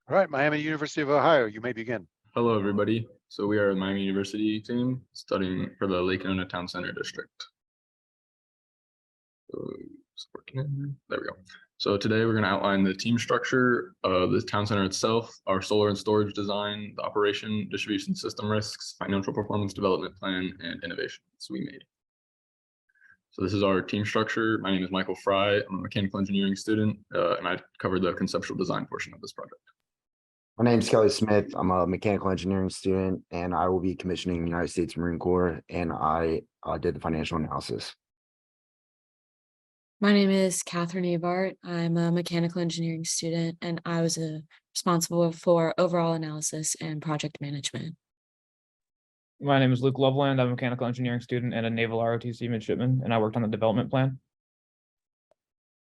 All right, Miami University of Ohio, you may begin. Hello, everybody. So we are a Miami University team studying for the Lake Nona Town Center District. There we go. So today we're going to outline the team structure of the town center itself, our solar and storage design, the operation, distribution system risks, financial performance development plan, and innovations we made. So this is our team structure. My name is Michael Fry. I'm a mechanical engineering student, and I covered the conceptual design portion of this project. My name is Kelly Smith. I'm a mechanical engineering student, and I will be commissioning the United States Marine Corps, and I did the financial analysis. My name is Catherine Avart. I'm a mechanical engineering student, and I was responsible for overall analysis and project management. My name is Luke Loveland. I'm a mechanical engineering student and a naval ROTC midshipman, and I worked on the development plan.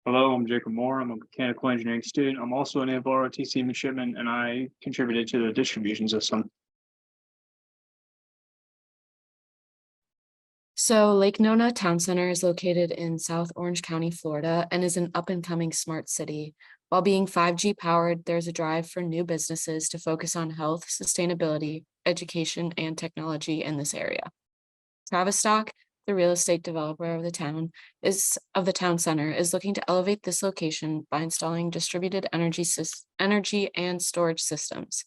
Hello, I'm Jacob Moore. I'm a mechanical engineering student. I'm also a naval ROTC midshipman, and I contributed to the distribution system. So Lake Nona Town Center is located in South Orange County, Florida, and is an up-and-coming smart city. While being 5G powered, there's a drive for new businesses to focus on health, sustainability, education, and technology in this area. Tavistock, the real estate developer of the town center, is looking to elevate this location by installing distributed energy and storage systems.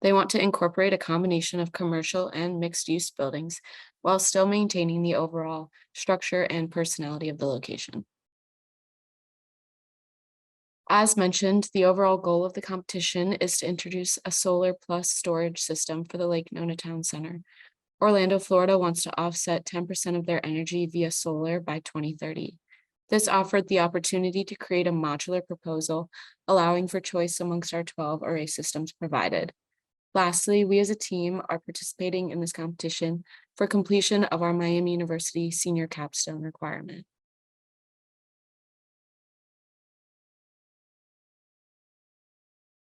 They want to incorporate a combination of commercial and mixed-use buildings while still maintaining the overall structure and personality of the location. As mentioned, the overall goal of the competition is to introduce a solar plus storage system for the Lake Nona Town Center. Orlando, Florida wants to offset 10% of their energy via solar by 2030. This offered the opportunity to create a modular proposal, allowing for choice amongst our 12 array systems provided. Lastly, we as a team are participating in this competition for completion of our Miami University senior capstone requirement.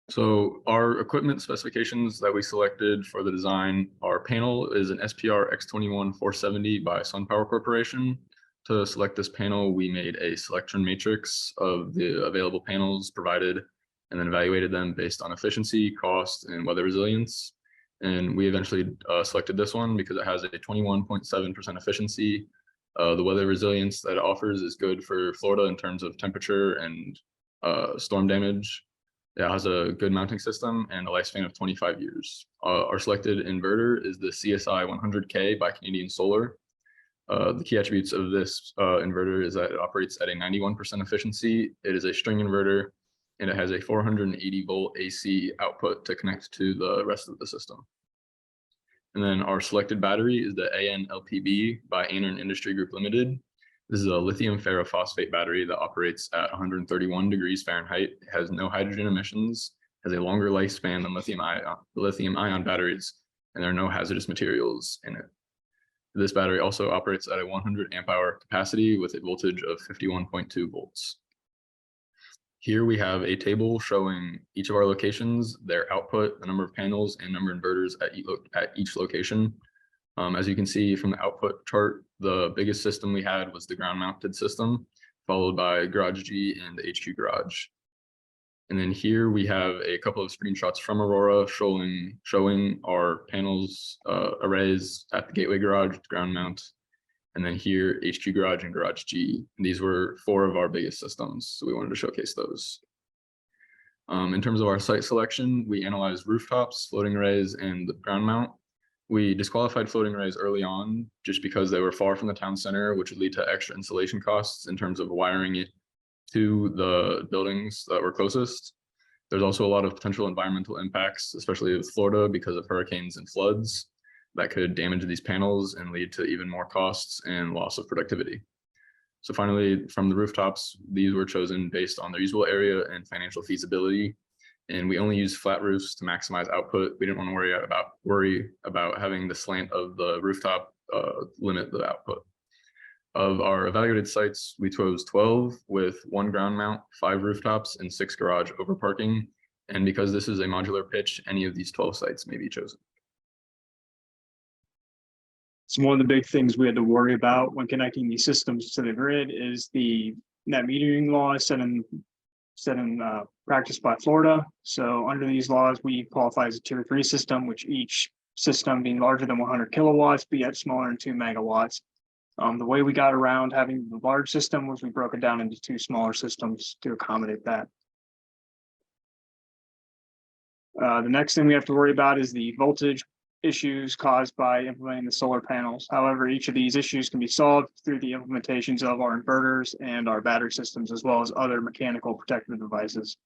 So our equipment specifications that we selected for the design, our panel is an SPR X21470 by SunPower Corporation. To select this panel, we made a selection matrix of the available panels provided and then evaluated them based on efficiency, cost, and weather resilience. And we eventually selected this one because it has a 21.7% efficiency. The weather resilience that it offers is good for Florida in terms of temperature and storm damage. It has a good mounting system and a lifespan of 25 years. Our selected inverter is the CSI 100K by Canadian Solar. The key attributes of this inverter is that it operates at a 91% efficiency. It is a string inverter, and it has a 480 volt AC output to connect to the rest of the system. And then our selected battery is the ANLPB by Anern Industry Group Limited. This is a lithium ferrophosphate battery that operates at 131 degrees Fahrenheit, has no hydrogen emissions, has a longer lifespan than lithium ion batteries, and there are no hazardous materials in it. This battery also operates at a 100 amp hour capacity with a voltage of 51.2 volts. Here we have a table showing each of our locations, their output, the number of panels, and number of inverters at each location. As you can see from the output chart, the biggest system we had was the ground mounted system, followed by Garage G and the HQ Garage. And then here we have a couple of screenshots from Aurora showing our panels arrays at the Gateway Garage, ground mount, and then here HQ Garage and Garage G. And these were 4 of our biggest systems, so we wanted to showcase those. In terms of our site selection, we analyzed rooftops, floating arrays, and the ground mount. We disqualified floating arrays early on just because they were far from the town center, which would lead to extra installation costs in terms of wiring it to the buildings that were closest. There's also a lot of potential environmental impacts, especially with Florida because of hurricanes and floods that could damage these panels and lead to even more costs and loss of productivity. So finally, from the rooftops, these were chosen based on their usable area and financial feasibility. And we only use flat roofs to maximize output. We didn't want to worry about having the slant of the rooftop limit the output. Of our evaluated sites, we chose 12 with 1 ground mount, 5 rooftops, and 6 garage overparking. And because this is a modular pitch, any of these 12 sites may be chosen. So one of the big things we had to worry about when connecting these systems to the grid is the net metering law set in practiced by Florida. So under these laws, we qualify as a tier 3 system, which each system being larger than 100 kilowatts, be at smaller than 2 megawatts. The way we got around having the large system was we broke it down into 2 smaller systems to accommodate that. The next thing we have to worry about is the voltage issues caused by implementing the solar panels. However, each of these issues can be solved through the implementations of our inverters and our battery systems, as well as other mechanical protective devices.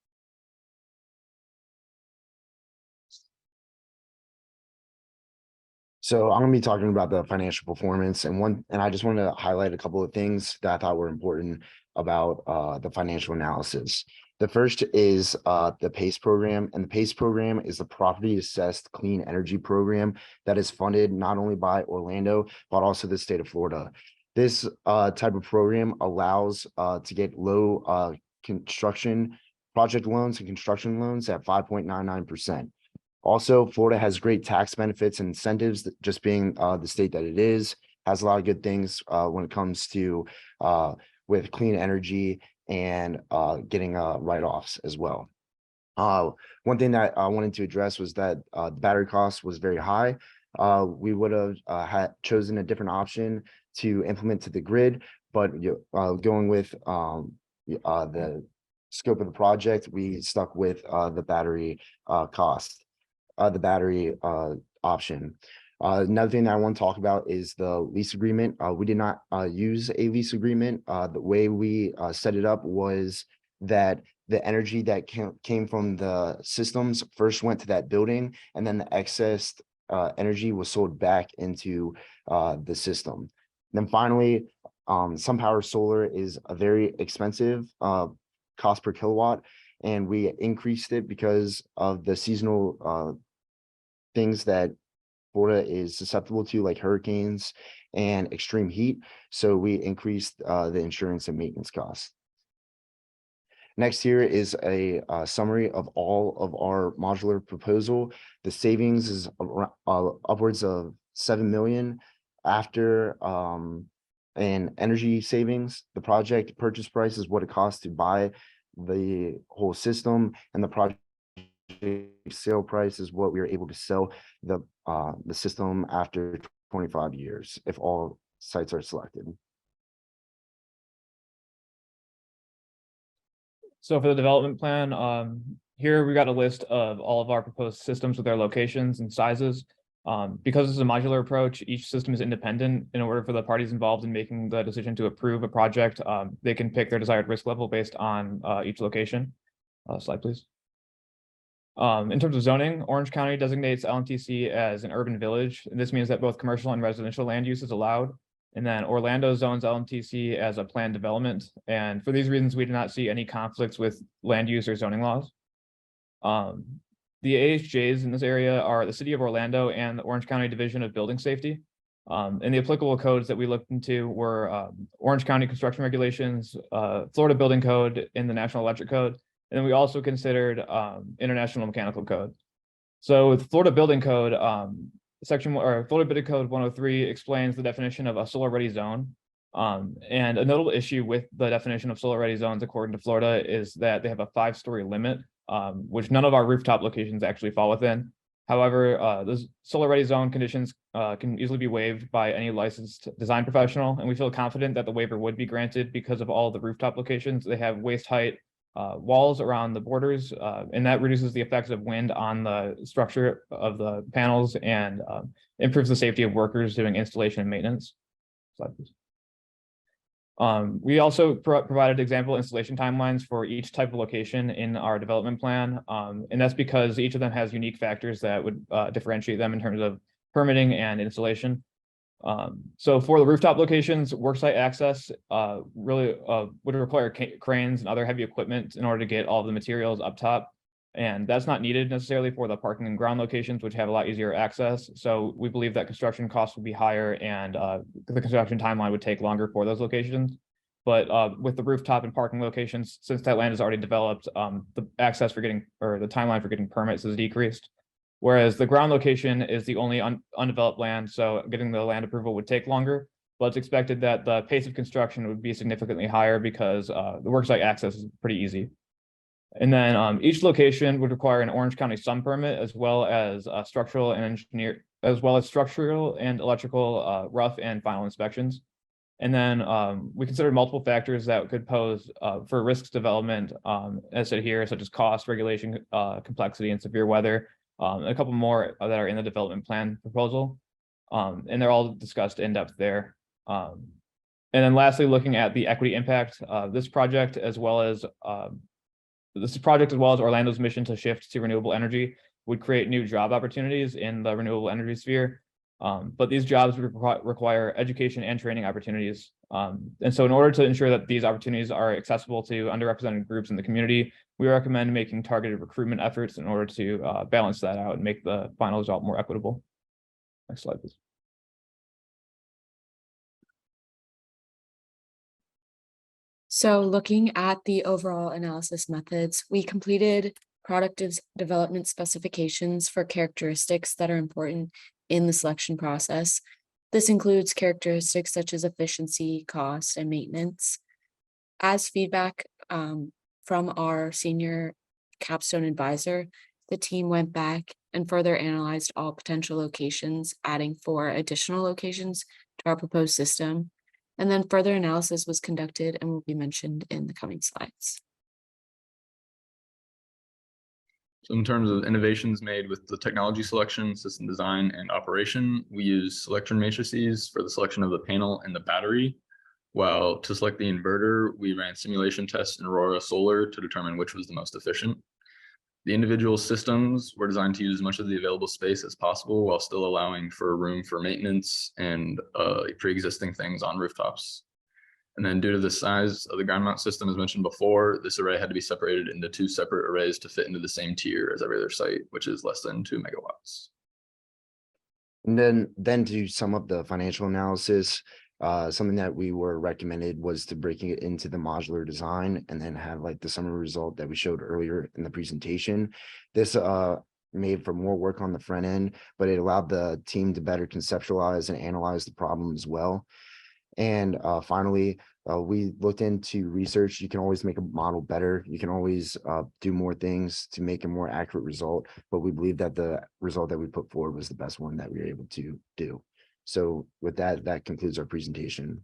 So I'm gonna be talking about the financial performance and I just wanted to highlight a couple of things that I thought were important about the financial analysis. The first is the PACE program, and the PACE program is the Property Assessed Clean Energy Program that is funded not only by Orlando, but also the state of Florida. This type of program allows to get low construction project loans and construction loans at 5.99%. Also, Florida has great tax benefits and incentives, just being the state that it is, has a lot of good things when it comes to with clean energy and getting write-offs as well. One thing that I wanted to address was that the battery cost was very high. We would have had chosen a different option to implement to the grid, but going with the scope of the project, we stuck with the battery cost. The battery option. Another thing that I want to talk about is the lease agreement. We did not use a lease agreement. The way we set it up was that the energy that came from the systems first went to that building, and then the excess energy was sold back into the system. Then finally, SunPower Solar is a very expensive cost per kilowatt, and we increased it because of the seasonal things that Florida is susceptible to, like hurricanes and extreme heat. So we increased the insurance and maintenance costs. Next here is a summary of all of our modular proposal. The savings is upwards of 7 million after an energy savings. The project purchase price is what it costs to buy the whole system, and the project sale price is what we are able to sell the system after 25 years if all sites are selected. So for the development plan, here we got a list of all of our proposed systems with their locations and sizes. Because it's a modular approach, each system is independent. In order for the parties involved in making the decision to approve a project, they can pick their desired risk level based on each location. Slide, please. In terms of zoning, Orange County designates LMTC as an urban village. And this means that both commercial and residential land use is allowed. And then Orlando zones LMTC as a planned development. And for these reasons, we do not see any conflicts with land use or zoning laws. The AHJs in this area are the City of Orlando and the Orange County Division of Building Safety. And the applicable codes that we looked into were Orange County Construction Regulations, Florida Building Code, and the National Electric Code. And then we also considered International Mechanical Code. So with Florida Building Code, Florida Building Code 103 explains the definition of a solar-ready zone. And a notable issue with the definition of solar-ready zones, according to Florida, is that they have a 5-story limit, which none of our rooftop locations actually fall within. However, those solar-ready zone conditions can easily be waived by any licensed design professional, and we feel confident that the waiver would be granted because of all the rooftop locations. They have waist height walls around the borders, and that reduces the effects of wind on the structure of the panels and improves the safety of workers doing installation and maintenance. Slide, please. We also provided example installation timelines for each type of location in our development plan, and that's because each of them has unique factors that would differentiate them in terms of permitting and installation. So for the rooftop locations, worksite access really would require cranes and other heavy equipment in order to get all the materials up top. And that's not needed necessarily for the parking and ground locations, which have a lot easier access. So we believe that construction costs would be higher and the construction timeline would take longer for those locations. But with the rooftop and parking locations, since that land is already developed, the access for getting, or the timeline for getting permits is decreased. Whereas the ground location is the only undeveloped land, so getting the land approval would take longer. But it's expected that the pace of construction would be significantly higher because the worksite access is pretty easy. And then each location would require an Orange County sun permit as well as structural and electrical rough and final inspections. And then we considered multiple factors that could pose for risks development, as said here, such as cost, regulation, complexity, and severe weather. A couple more that are in the development plan proposal. And they're all discussed in depth there. And then lastly, looking at the equity impact of this project, as well as Orlando's mission to shift to renewable energy, would create new job opportunities in the renewable energy sphere. But these jobs would require education and training opportunities. And so in order to ensure that these opportunities are accessible to underrepresented groups in the community, we recommend making targeted recruitment efforts in order to balance that out and make the final result more equitable. Next slide, please. So looking at the overall analysis methods, we completed product development specifications for characteristics that are important in the selection process. This includes characteristics such as efficiency, cost, and maintenance. As feedback from our senior capstone advisor, the team went back and further analyzed all potential locations, adding 4 additional locations to our proposed system. And then further analysis was conducted and will be mentioned in the coming slides. So in terms of innovations made with the technology selection, system design, and operation, we use selection matrices for the selection of the panel and the battery. While to select the inverter, we ran simulation tests in Aurora Solar to determine which was the most efficient. The individual systems were designed to use as much of the available space as possible while still allowing for room for maintenance and pre-existing things on rooftops. And then due to the size of the ground mount system, as mentioned before, this array had to be separated into 2 separate arrays to fit into the same tier as every other site, which is less than 2 megawatts. And then to sum up the financial analysis, something that we were recommended was to breaking it into the modular design and then have like the summary result that we showed earlier in the presentation. This made for more work on the front end, but it allowed the team to better conceptualize and analyze the problem as well. And finally, we looked into research. You can always make a model better. You can always do more things to make a more accurate result. But we believe that the result that we put forward was the best one that we were able to do. So with that, that concludes our presentation.